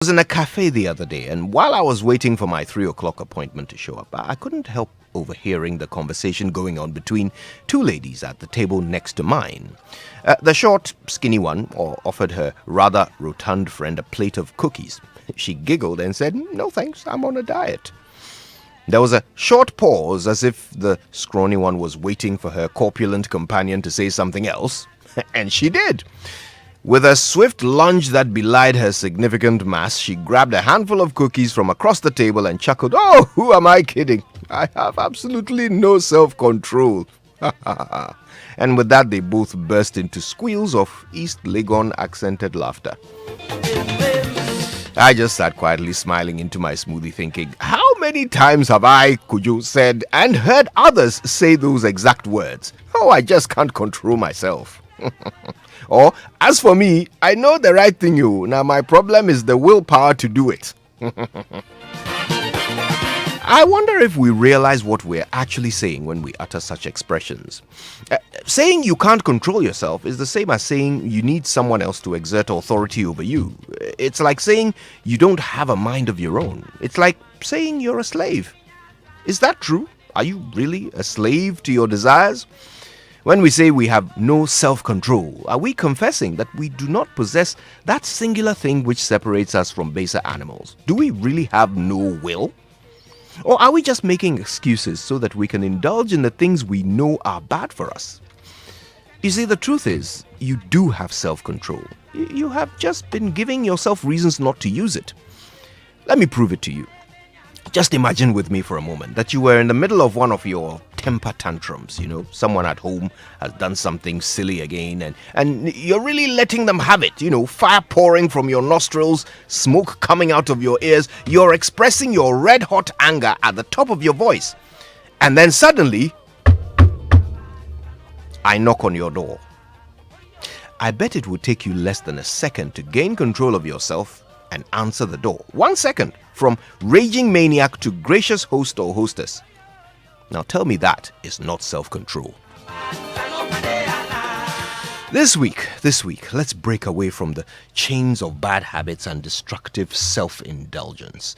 I was in a cafe the other day, and while I was waiting for my 3 o'clock appointment to show up, I couldn't help overhearing the conversation going on between two ladies at the table next to mine. The short, skinny one offered her rather rotund friend a plate of cookies. She giggled and said, "No thanks, I'm on a diet." There was a short pause, as if the scrawny one was waiting for her corpulent companion to say something else, and she did. With a swift lunge that belied her significant mass, she grabbed a handful of cookies from across the table and chuckled, "Oh, who am I kidding? I have absolutely no self-control." And with that, they both burst into squeals of East Legon accented laughter. I just sat quietly smiling into my smoothie thinking, how many times have I, Kujo, said and heard others say those exact words? Oh, I just can't control myself. Or, as for me, I know the right thing, you. Now my problem is the willpower to do it. I wonder if we realize what we're actually saying when we utter such expressions. Saying you can't control yourself is the same as saying you need someone else to exert authority over you. It's like saying you don't have a mind of your own. It's like saying you're a slave. Is that true? Are you really a slave to your desires? When we say we have no self-control, are we confessing that we do not possess that singular thing which separates us from baser animals? Do we really have no will? Or are we just making excuses so that we can indulge in the things we know are bad for us? You see, the truth is, you do have self-control. You have just been giving yourself reasons not to use it. Let me prove it to you. Just imagine with me for a moment that you were in the middle of one of your temper tantrums. Someone at home has done something silly again, and you're really letting them have it. Fire pouring from your nostrils, smoke coming out of your ears. You're expressing your red hot anger at the top of your voice. And then suddenly, I knock on your door. I bet it would take you less than a second to gain control of yourself and answer the door. 1 second from raging maniac to gracious host or hostess. Now tell me that is not self-control. This week, let's break away from the chains of bad habits and destructive self-indulgence.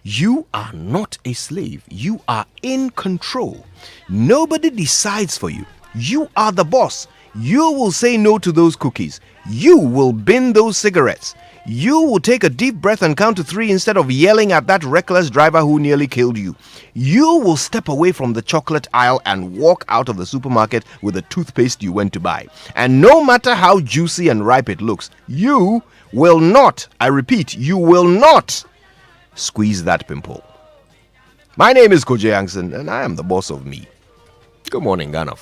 You are not a slave. You are in control. Nobody decides for you. You are the boss. You will say no to those cookies. You will bin those cigarettes. You will take a deep breath and count to 3 instead of yelling at that reckless driver who nearly killed you. You will step away from the chocolate aisle and walk out of the supermarket with the toothpaste you went to buy. And no matter how juicy and ripe it looks, you will not, I repeat, you will not squeeze that pimple. My name is Koje Yankson, and I am the boss of me. Good morning, Ghana.